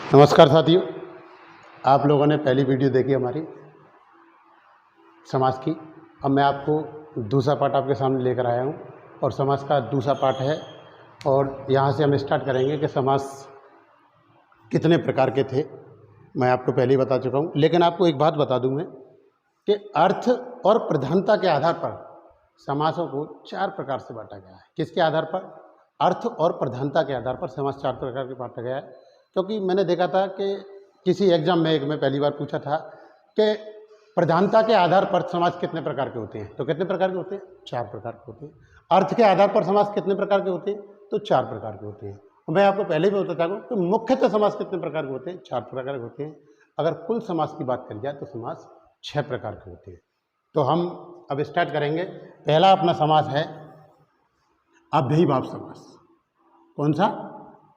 नमस्कार साथियों, आप लोगों ने पहली वीडियो देखी हमारी समास की। अब मैं आपको दूसरा पार्ट आपके सामने लेकर आया हूँ और समास का दूसरा पार्ट है और यहाँ से हम स्टार्ट करेंगे कि समास कितने प्रकार के थे। मैं आपको पहले ही बता चुका हूँ, लेकिन आपको एक बात बता दूँ मैं कि अर्थ और प्रधानता के आधार पर समासों को 4 प्रकार से बांटा गया है। किसके आधार पर? अर्थ और प्रधानता के आधार पर समास 4 प्रकार के बांटा गया है। क्योंकि मैंने देखा था कि किसी एग्जाम में मैं पहली बार पूछा था कि प्रधानता के आधार पर समास कितने प्रकार के होते हैं, तो कितने प्रकार के होते हैं? 4 प्रकार के होते हैं। अर्थ के आधार पर समास कितने प्रकार के होते हैं? तो 4 प्रकार के होते हैं। मैं आपको पहले भी बताता हूँ कि मुख्यतः समास कितने प्रकार के होते हैं? 4 प्रकार के होते हैं। अगर कुल समास की बात करी जाए तो समास 6 प्रकार के होते हैं। तो हम अब स्टार्ट करेंगे। पहला अपना समास है अव्ययी भाव समास। कौन सा?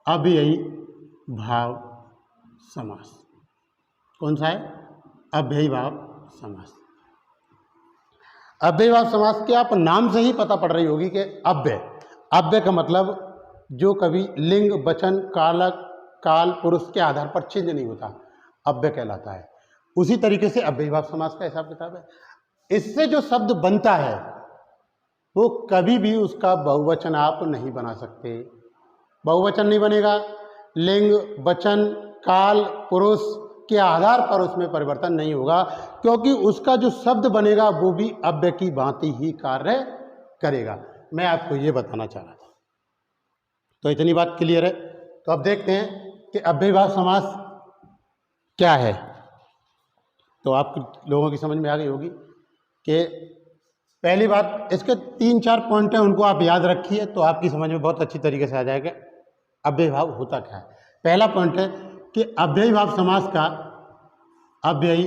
अव्ययी भाव समास। कौन सा है? अव्ययी भाव समास। अव्ययी भाव समास के आप नाम से ही पता पड़ रही होगी कि अव्यय। अव्यय का मतलब जो कभी लिंग, वचन, कारक, काल, पुरुष के आधार पर चेंज नहीं होता, अव्यय कहलाता है। उसी तरीके से अव्ययी भाव समास का हिसाब किताब है। इससे जो शब्द बनता है वो कभी भी उसका बहुवचन आप नहीं बना सकते। बहुवचन नहीं बनेगा। लिंग, वचन, काल, पुरुष के आधार पर उसमें परिवर्तन नहीं होगा, क्योंकि उसका जो शब्द बनेगा वो भी अव्यय की भांति ही कार्य करेगा। मैं आपको ये बताना चाह रहा था। तो इतनी बात क्लियर है। तो अब देखते हैं कि अव्ययी भाव समास क्या है। तो आप लोगों की समझ में आ गई होगी कि पहली बात, इसके 3-4 पॉइंट हैं, उनको आप याद रखिए तो आपकी समझ में बहुत अच्छी तरीके से आ जाएगा अव्ययी भाव होता क्या है। पहला पॉइंट है कि अव्ययी भाव समास का अव्ययी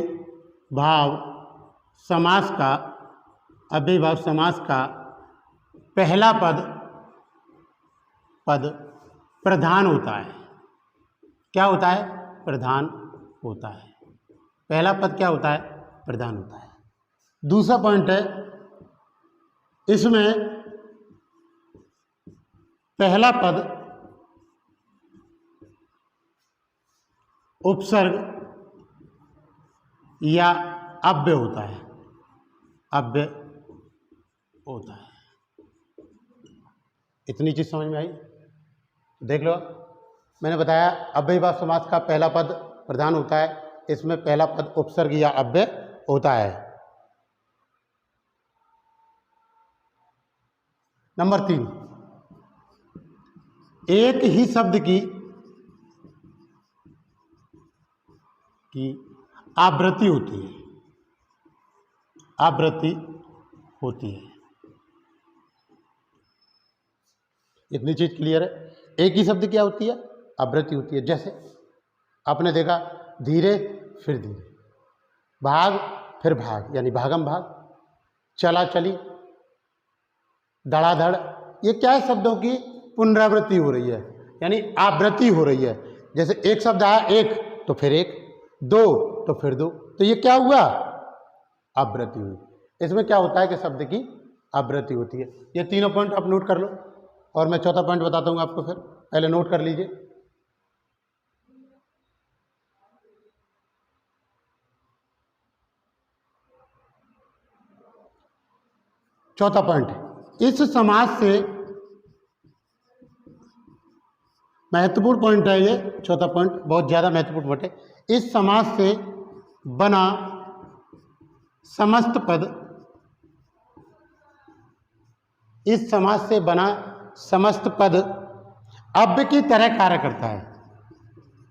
भाव समास का अव्ययी भाव समास का पहला पद प्रधान होता है। क्या होता है? प्रधान होता है। पहला पद क्या होता है? प्रधान होता है। दूसरा पॉइंट है, इसमें पहला पद उपसर्ग या अव्यय होता है। अव्यय होता है। इतनी चीज समझ में आई? देख लो, मैंने बताया अव्ययी भाव समास का पहला पद प्रधान होता है। इसमें पहला पद उपसर्ग या अव्यय होता है। नंबर 3, एक ही शब्द की आवृत्ति होती है। आवृत्ति होती है। इतनी चीज क्लियर है। एक ही शब्द क्या होती है? आवृत्ति होती है। जैसे आपने देखा धीरे फिर धीरे, भाग फिर भाग यानी भागम भाग, चला चली, धड़ाधड़, ये क्या है? शब्दों की पुनरावृत्ति हो रही है यानी आवृत्ति हो रही है। जैसे एक शब्द आया एक तो फिर एक, दो तो फिर दो, तो ये क्या हुआ? आवृत्ति हुई। इसमें क्या होता है कि शब्द की आवृत्ति होती है। ये तीनों पॉइंट आप नोट कर लो और मैं चौथा पॉइंट बताता हूँ आपको, फिर पहले नोट कर लीजिए। चौथा पॉइंट, इस समास से महत्वपूर्ण पॉइंट है ये। चौथा पॉइंट बहुत ज्यादा महत्वपूर्ण पॉइंट है। इस समास से बना समस्त पद, इस समास से बना समस्त पद अव्यय की तरह कार्य करता है।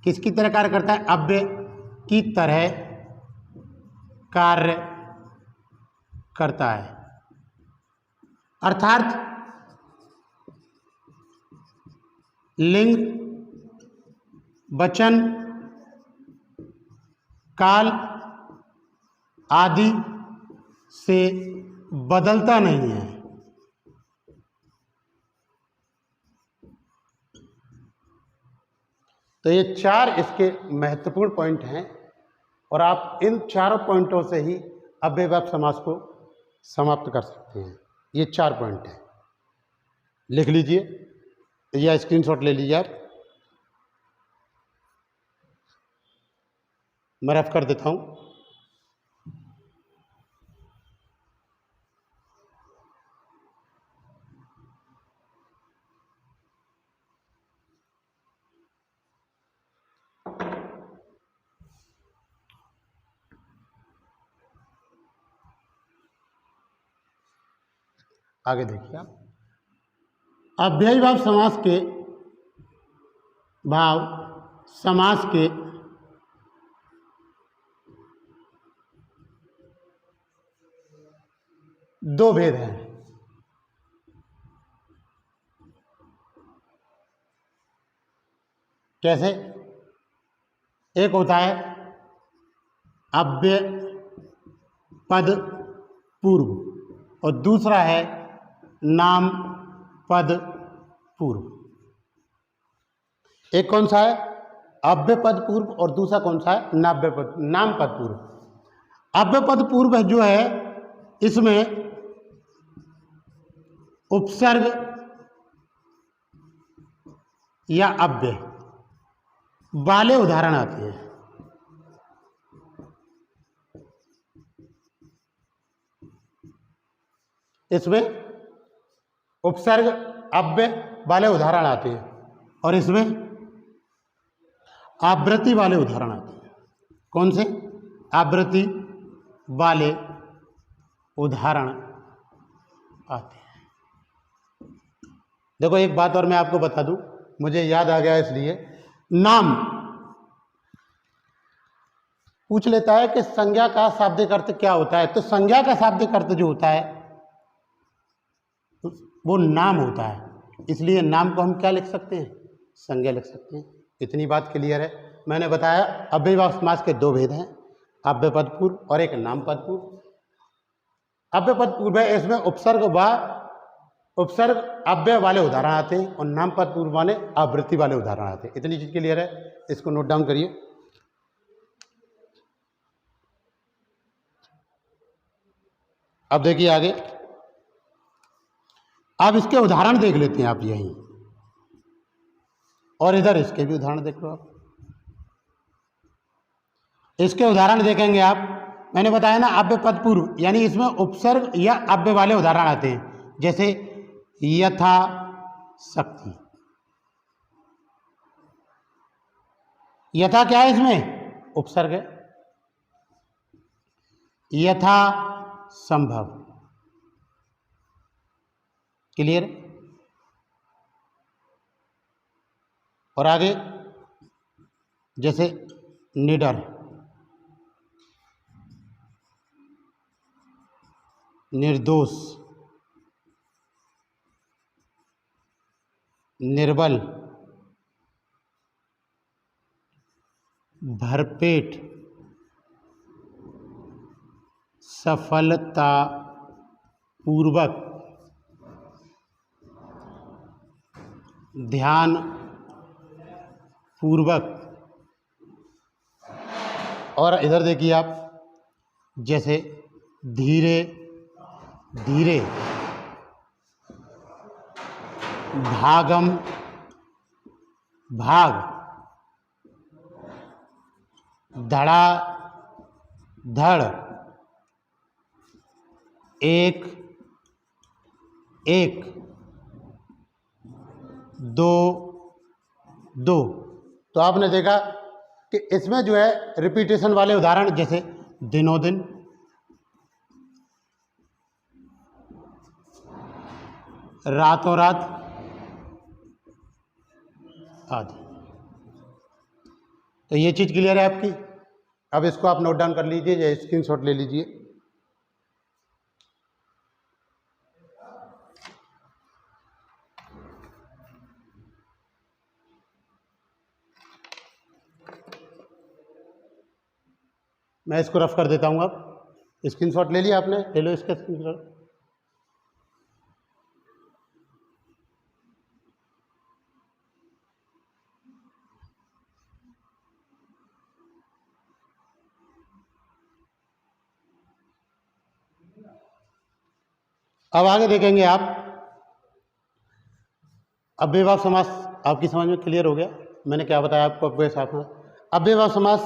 किसकी तरह कार्य करता है? अव्यय की तरह कार्य करता है। अर्थात लिंग, वचन, काल आदि से बदलता नहीं है। तो ये 4 इसके महत्वपूर्ण पॉइंट हैं और आप इन चारों पॉइंटों से ही अव्ययी भाव समास को समाप्त कर सकते हैं। ये 4 पॉइंट हैं, लिख लीजिए या स्क्रीनशॉट ले लीजिए आप। मैं रफ कर देता हूँ। आगे देखिए आप, अव्ययी भाव समास के भाव समास के दो भेद हैं। कैसे? एक होता है अव्यय पद पूर्व और दूसरा है नाम पद पूर्व। एक कौन सा है? अव्यय पद पूर्व और दूसरा कौन सा है? नाम पद पूर्व। अव्यय पद पूर्व जो है इसमें उपसर्ग या अव्यय वाले उदाहरण आते हैं। इसमें उपसर्ग अव्यय वाले उदाहरण आते हैं और इसमें आवृत्ति वाले उदाहरण आते हैं। कौन से? आवृत्ति वाले उदाहरण आते हैं। देखो एक बात और मैं आपको बता दूं, मुझे याद आ गया इसलिए, नाम पूछ लेता है कि संज्ञा का शाब्दिक अर्थ क्या होता है, तो संज्ञा का शाब्दिक अर्थ जो होता है वो नाम होता है। इसलिए नाम को हम क्या लिख सकते हैं? संज्ञा लिख सकते हैं। इतनी बात क्लियर है। मैंने बताया अव्ययी भाव समास के दो भेद हैं, अव्यय पद पूर्व और एक नाम पद पूर्व। अव्यय पद पूर्व है, इसमें उपसर्ग अव्यय वाले उदाहरण आते हैं और नाम पद पूर्व वाले आवृत्ति वाले उदाहरण आते हैं। इतनी चीज क्लियर है, इसको नोट डाउन करिए। अब देखिए आगे, अब इसके उदाहरण देख लेते हैं आप यहीं, और इधर इसके भी उदाहरण देख लो आप। इसके उदाहरण देखेंगे आप, मैंने बताया ना अव्यय पद पूर्व, यानी इसमें उपसर्ग या अव्यय वाले उदाहरण आते हैं। जैसे यथा शक्ति, यथा क्या है? इसमें उपसर्ग है। यथा संभव, क्लियर? और आगे जैसे निडर, निर्दोष, निर्बल, भरपेट, सफलता पूर्वक, ध्यान पूर्वक। और इधर देखिए आप, जैसे धीरे धीरे, भागम भाग, धड़ा धड़, एक एक, दो दो। तो आपने देखा कि इसमें जो है रिपीटेशन वाले उदाहरण, जैसे दिनों दिन, रातों रात आदि। तो ये चीज क्लियर है आपकी। अब इसको आप नोट डाउन कर लीजिए या स्क्रीनशॉट ले लीजिए। मैं इसको रफ कर देता हूँ। अब स्क्रीनशॉट ले लिया आपने, ले लो इसका स्क्रीनशॉट। अब आगे देखेंगे आप, अव्ययी भाव समास आपकी समझ में क्लियर हो गया। मैंने क्या बताया आपको अव्ययी भाव समास। अव्ययी भाव समास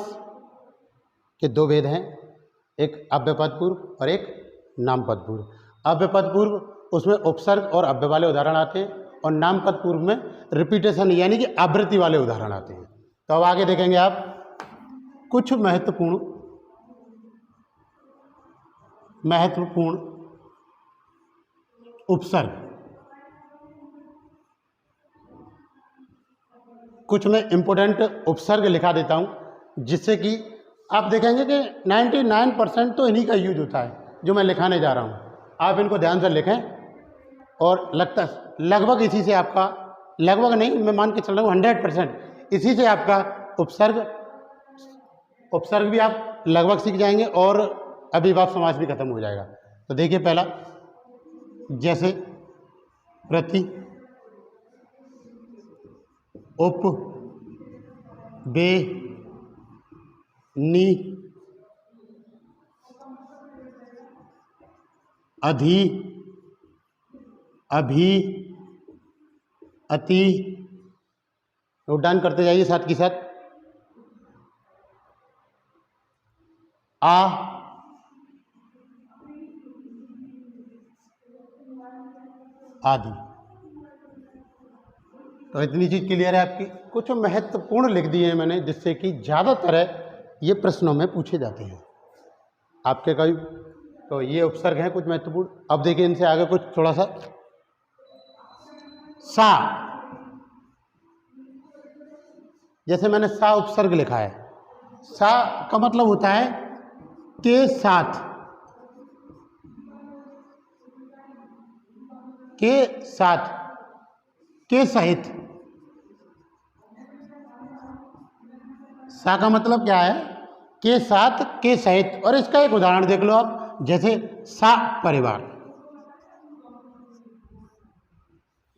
कि दो भेद हैं, एक अव्ययपद पूर्व और एक नामपद पूर्व। अव्ययपद पूर्व उसमें उपसर्ग और अव्यय वाले उदाहरण आते हैं और नामपद पूर्व में रिपीटेशन यानी कि आवृत्ति वाले उदाहरण आते हैं। तो अब आगे देखेंगे आप कुछ महत्वपूर्ण उपसर्ग। कुछ मैं इंपोर्टेंट उपसर्ग लिखा देता हूं जिससे कि आप देखेंगे कि 99% तो इन्हीं का यूज होता है जो मैं लिखाने जा रहा हूं। आप इनको ध्यान से लिखें और लगभग इसी से आपका, लगभग नहीं मैं मान के चल रहा हूँ 100% इसी से आपका उपसर्ग भी आप लगभग सीख जाएंगे और अभिभाव समास भी खत्म हो जाएगा। तो देखिए पहला, जैसे प्रति, उप, बे, नी, अधि, अभी, अति, नोट करते जाइए साथ के साथ। आ, आदि। तो इतनी चीज क्लियर है आपकी। कुछ महत्वपूर्ण लिख दिए हैं मैंने जिससे कि ज़्यादातर ये प्रश्नों में पूछे जाते हैं आपके कभी। तो ये उपसर्ग हैं कुछ महत्वपूर्ण। अब देखिए इनसे आगे कुछ थोड़ा सा। सा, जैसे मैंने सा उपसर्ग लिखा है, सा का मतलब होता है के साथ, के साथ, के सहित। सा का मतलब क्या है? के साथ, के सहित। और इसका एक उदाहरण देख लो आप, जैसे सा परिवार,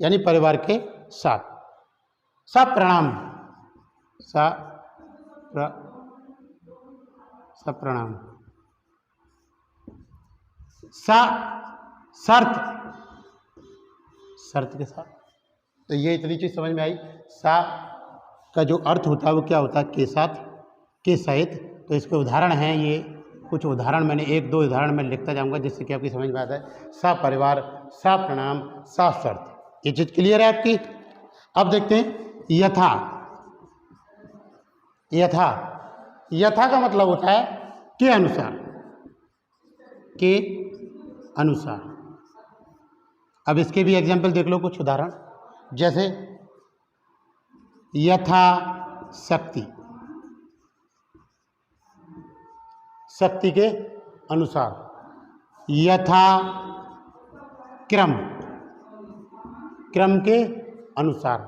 यानी परिवार के साथ। सा प्रणाम, सा प्रणाम। सा शर्त, शर्त के साथ। तो ये इतनी चीज समझ में आई। सा का जो अर्थ होता है वो क्या होता है? के साथ, के सहित। तो इसके उदाहरण हैं ये कुछ उदाहरण, मैंने एक दो उदाहरण मैं लिखता जाऊंगा जिससे कि आपकी समझ में आता है। सा परिवार, सा प्रणाम, सा शर्त। ये चीज क्लियर है आपकी। अब देखते हैं यथा। यथा, यथा का मतलब होता है के अनुसार, के अनुसार। अब इसके भी एग्जाम्पल देख लो कुछ उदाहरण, जैसे यथा शक्ति, शक्ति के अनुसार। यथा क्रम, क्रम के अनुसार।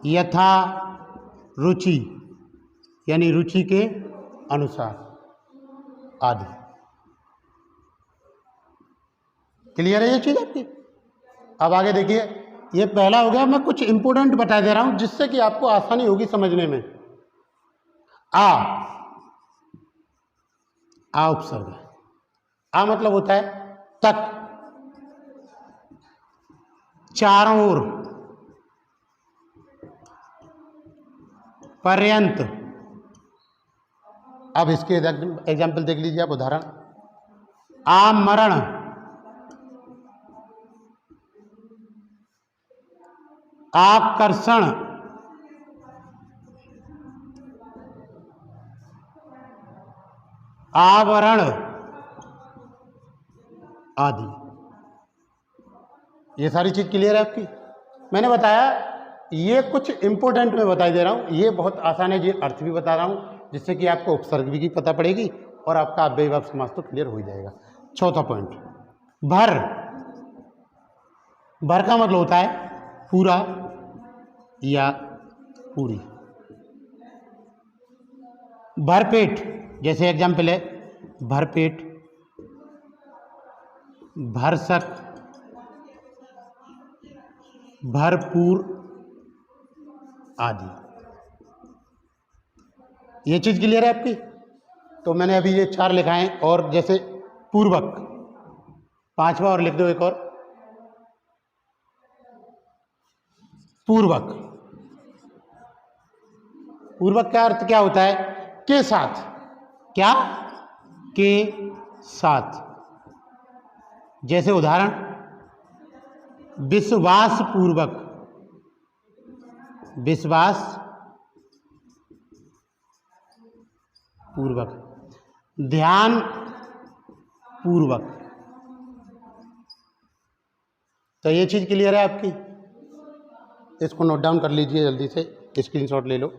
यथा रुचि, यानी रुचि के अनुसार, आदि। क्लियर है ये चीज आपकी? अब आगे देखिए, ये पहला हो गया। मैं कुछ इंपोर्टेंट बता दे रहा हूं जिससे कि आपको आसानी होगी समझने में। आ उपसर्ग है। आ मतलब होता है तक, चारों ओर, पर्यंत। अब इसके एग्जाम्पल देख लीजिए आप, उदाहरण। आमरण, आकर्षण, आवरण, आदि। ये सारी चीज क्लियर है आपकी? मैंने बताया ये कुछ इंपोर्टेंट में बताई दे रहा हूं, ये बहुत आसान है। ये अर्थ भी बता रहा हूं जिससे कि आपको उपसर्ग भी की पता पड़ेगी और आपका अव्ययभाव समास तो क्लियर हो ही जाएगा। चौथा पॉइंट, भर। भर का मतलब होता है पूरा या पूरी। भरपेट, जैसे एग्जाम्पल है भरपेट, भरसक, भरपूर, आदि। ये चीज क्लियर है आपकी? तो मैंने अभी ये 4 लिखा है। और जैसे पूर्वक, 5वां और लिख दो एक और, पूर्वक। पूर्वक का अर्थ क्या होता है के साथ, क्या, के साथ। जैसे उदाहरण, विश्वास पूर्वक, विश्वास पूर्वक, ध्यान पूर्वक। तो ये चीज क्लियर है आपकी? इसको नोट डाउन कर लीजिए, जल्दी से स्क्रीनशॉट ले लो।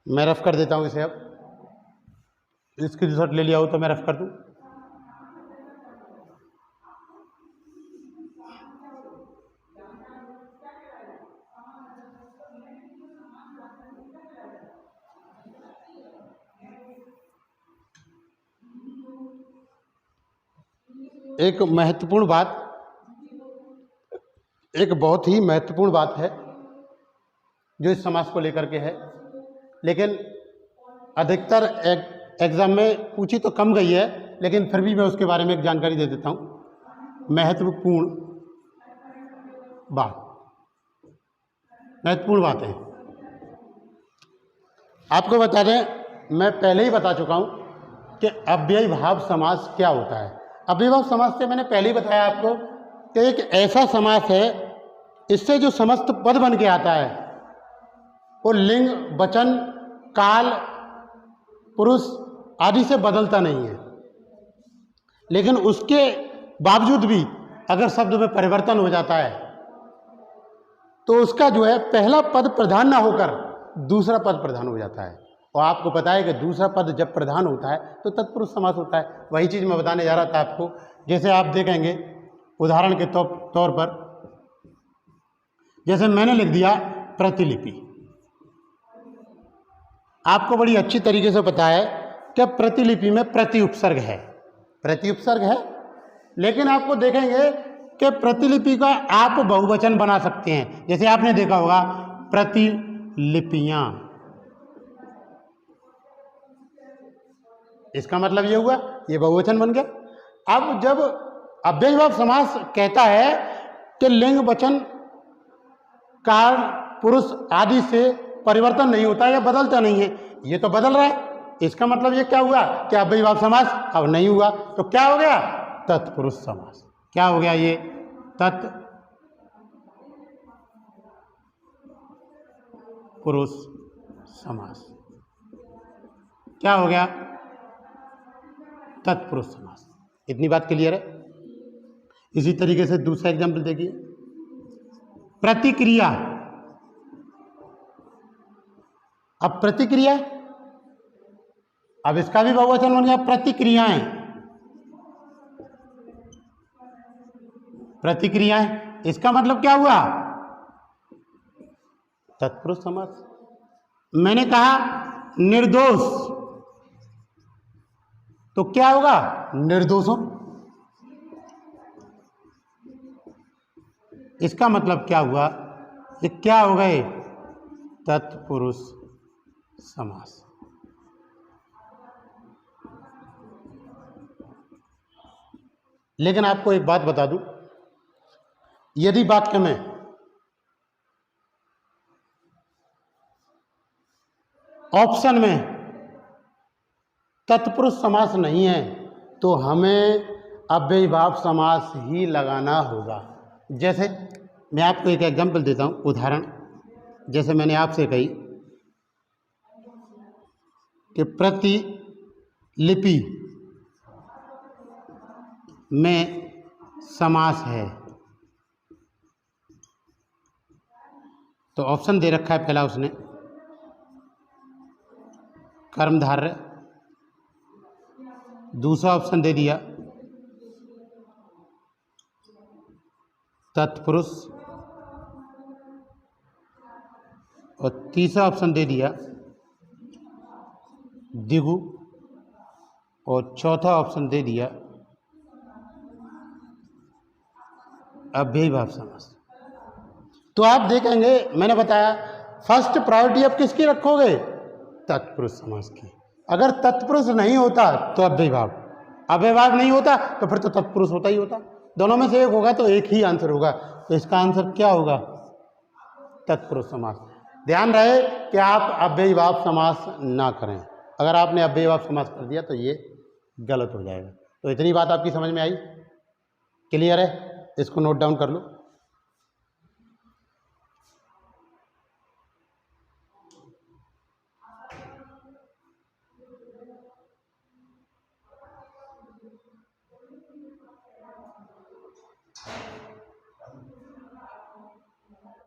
मैं रफ कर देता हूं इसे। अब स्क्रीनशॉट ले लिया हो तो मैं रफ कर दूं। एक महत्वपूर्ण बात, एक बहुत ही महत्वपूर्ण बात है जो इस समास को लेकर के है, लेकिन अधिकतर एग्जाम में पूछी तो कम गई है, लेकिन फिर भी मैं उसके बारे में एक जानकारी दे देता हूँ। महत्वपूर्ण बात है। आपको बता दें, मैं पहले ही बता चुका हूँ कि अव्ययीभाव समास क्या होता है। अव्ययीभाव समास से मैंने पहले ही बताया आपको कि एक ऐसा समास है, इससे जो समस्त पद बन के आता है वो लिंग, वचन, काल, पुरुष आदि से बदलता नहीं है, लेकिन उसके बावजूद भी अगर शब्द में परिवर्तन हो जाता है तो उसका जो है पहला पद प्रधान ना होकर दूसरा पद प्रधान हो जाता है। और आपको पता है कि दूसरा पद जब प्रधान होता है तो तत्पुरुष समास होता है। वही चीज़ मैं बताने जा रहा था आपको। जैसे आप देखेंगे उदाहरण के तौर पर, जैसे मैंने लिख दिया प्रतिलिपि। आपको बड़ी अच्छी तरीके से पता है कि प्रतिलिपि में प्रति उपसर्ग है, प्रति उपसर्ग है, लेकिन आपको देखेंगे कि प्रतिलिपि का आप बहुवचन बना सकते हैं। जैसे आपने देखा होगा प्रतिलिपियां, इसका मतलब ये हुआ, ये बहुवचन बन गया। अब जब अव्ययीभाव समास कहता है कि लिंग, वचन, काल, पुरुष आदि से परिवर्तन नहीं होता या बदलता नहीं है, ये तो बदल रहा है, इसका मतलब ये क्या हुआ कि अव्ययीभाव समास अब नहीं हुआ, तो क्या हो गया? तत्पुरुष समास। क्या हो गया? ये तत्पुरुष समास। क्या हो गया? तत्पुरुष समास। इतनी बात क्लियर है? इसी तरीके से दूसरा एग्जाम्पल देखिए, प्रतिक्रिया। अब प्रतिक्रिया, अब इसका भी बहुवचन बन गया प्रतिक्रियाएं। प्रतिक्रियाएं, इसका मतलब क्या हुआ? तत्पुरुष समास। मैंने कहा निर्दोष, तो क्या होगा? निर्दोषों। इसका मतलब क्या हुआ? ये क्या हो गए? तत्पुरुष समास। लेकिन आपको एक बात बता दूं, यदि वाक्य में ऑप्शन में तत्पुरुष समास नहीं है तो हमें अव्ययीभाव समास ही लगाना होगा। जैसे मैं आपको एक एग्जांपल देता हूं, उदाहरण। जैसे मैंने आपसे कही कि प्रतिलिपि में समास है, तो ऑप्शन दे रखा है पहला उसने कर्मधारय, दूसरा ऑप्शन दे दिया तत्पुरुष, और तीसरा ऑप्शन दे दिया द्विगु, और चौथा ऑप्शन दे दिया अव्ययीभाव समास। तो आप देखेंगे, मैंने बताया फर्स्ट प्रायोरिटी आप किसकी रखोगे? तत्पुरुष समास की। अगर तत्पुरुष नहीं होता तो अव्ययीभाव, अव्ययीभाव नहीं होता तो फिर तो तत्पुरुष होता ही होता। दोनों में से एक होगा तो एक ही आंसर होगा, तो इसका आंसर क्या होगा? तत्पुरुष समास। ध्यान रहे कि आप अव्ययीभाव समास ना करें। अगर आपने अव्ययीभाव समास कर दिया तो ये गलत हो जाएगा। तो इतनी बात आपकी समझ में आई? क्लियर है? इसको नोट डाउन कर लो।